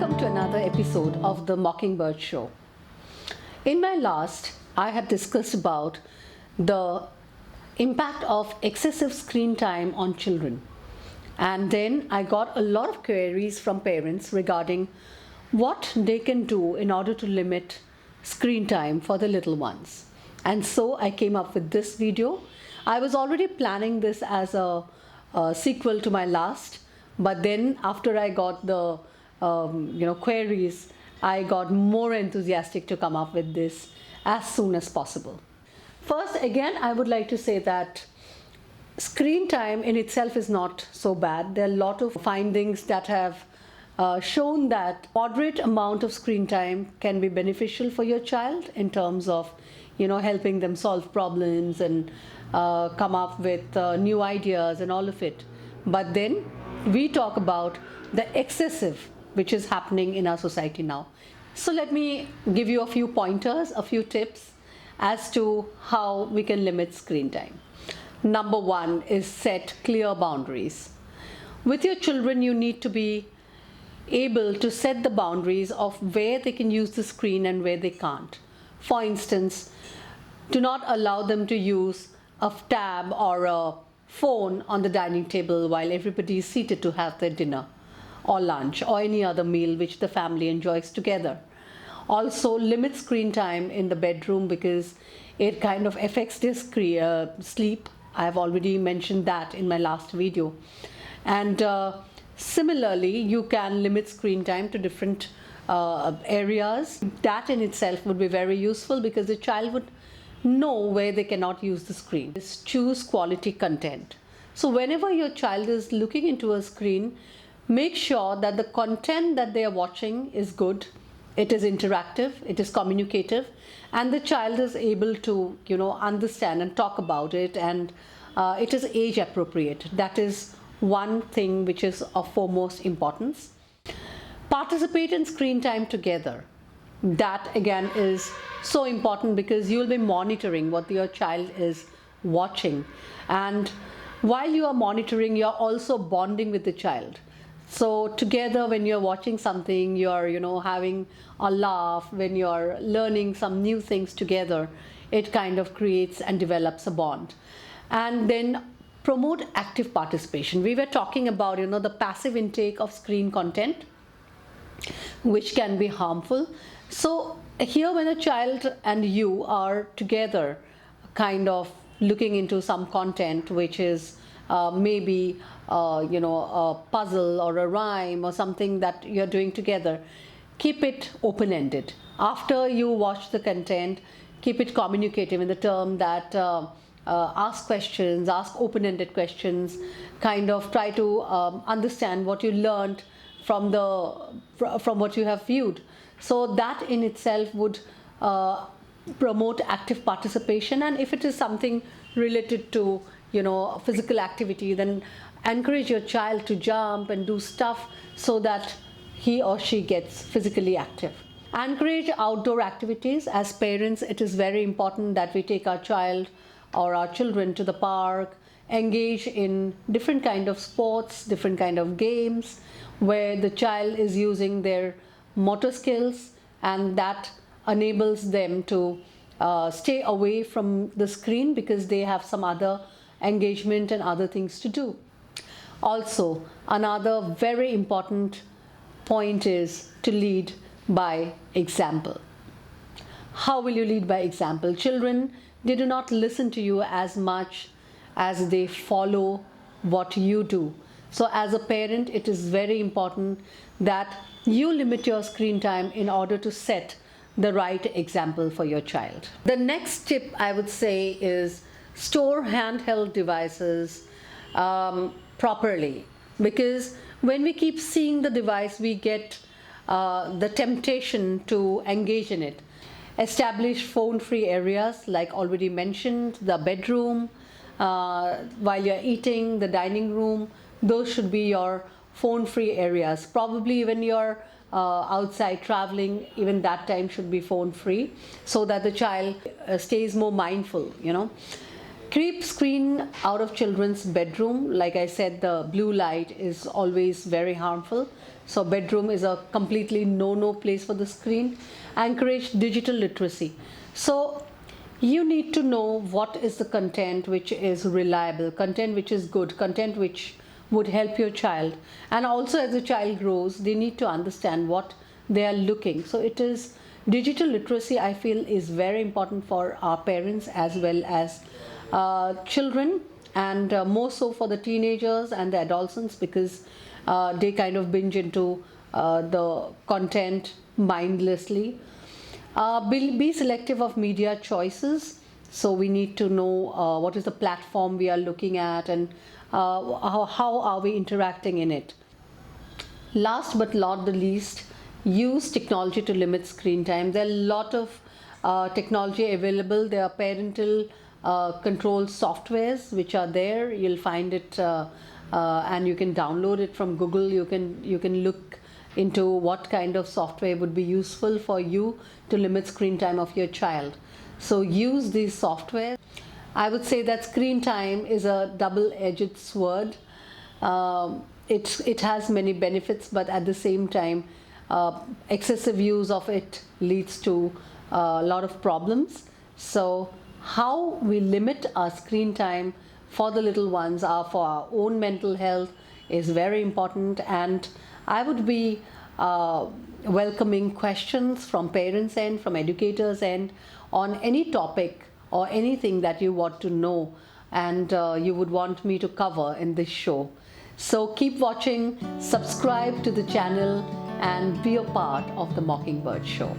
Welcome to another episode of the Mockingbird Show. In my last, I had discussed about the impact of excessive screen time on children. And then I got a lot of queries from parents regarding what they can do in order to limit screen time for the little ones. And so I came up with this video. I was already planning this as a sequel to my last, but then after I got the queries, I got more enthusiastic to come up with this as soon as possible. First, again, I would like to say that screen time in itself is not so bad. There are a lot of findings that have shown that moderate amount of screen time can be beneficial for your child in terms of helping them solve problems and come up with new ideas and all of it. But then we talk about the excessive which is happening in our society now. So let me give you a few pointers, a few tips as to how we can limit screen time. Number one is set clear boundaries. With your children, you need to be able to set the boundaries of where they can use the screen and where they can't. For instance, do not allow them to use a tab or a phone on the dining table while everybody is seated to have their dinner or lunch or any other meal which the family enjoys together. Also, limit screen time in the bedroom because it kind of affects their sleep. I have already mentioned that in my last video. And similarly, you can limit screen time to different areas. That in itself would be very useful because the child would know where they cannot use the screen. Choose quality content. So whenever your child is looking into a screen, make sure that the content that they are watching is good, it is interactive, it is communicative, and the child is able to understand and talk about it, and it is age appropriate. That is one thing which is of foremost importance. Participate in screen time together. That again is so important because you will be monitoring what your child is watching, and while you are monitoring, you are also bonding with the child. So together, when you're watching something, you're having a laugh, when you're learning some new things together, it kind of creates and develops a bond. And then promote active participation. We were talking about the passive intake of screen content, which can be harmful. So here, when a child and you are together kind of looking into some content which is maybe a puzzle or a rhyme or something that you're doing together, keep it open-ended. After you watch the content, keep it communicative in the term that ask questions, ask open-ended questions, kind of try to understand what you learned from what you have viewed. So that in itself would promote active participation. And if it is something related to physical activity, then encourage your child to jump and do stuff so that he or she gets physically active. Encourage outdoor activities. As parents, it is very important that we take our child or our children to the park, engage in different kind of sports, different kind of games where the child is using their motor skills, and that enables them to stay away from the screen because they have some other engagement and other things to do. Also, another very important point is to lead by example. How will you lead by example? Children, they do not listen to you as much as they follow what you do. So as a parent, it is very important that you limit your screen time in order to set the right example for your child. The next tip I would say is store handheld devices properly, because when we keep seeing the device, we get the temptation to engage in it. Establish phone-free areas, like already mentioned, the bedroom, while you're eating, the dining room. Those should be your phone-free areas. Probably when you're outside traveling, even that time should be phone-free so that the child stays more mindful. Keep screen out of children's bedroom. Like I said, the blue light is always very harmful. So bedroom is a completely no place for the screen. Encourage digital literacy. So you need to know what is the content which is reliable, content which is good, content which would help your child. And also as the child grows, they need to understand what they are looking. So it is digital literacy, I feel, is very important for our parents as well as children, and more so for the teenagers and the adolescents, because they kind of binge into the content mindlessly. Be selective of media choices. So we need to know what is the platform we are looking at, and how are we interacting in it. Last but not the least, use technology to limit screen time. There are a lot of technology available. There are parental control softwares which are there. You'll find it and you can download it from Google. You can look into what kind of software would be useful for you to limit screen time of your child. So use these software. I would say that screen time is a double-edged sword. It has many benefits, but at the same time, excessive use of it leads to a lot of problems. So how we limit our screen time for the little ones, for our own mental health, is very important. And I would be welcoming questions from parents' end, from educators' end, on any topic or anything that you want to know and you would want me to cover in this show. So keep watching, subscribe to the channel, and be a part of the Mockingbird Show.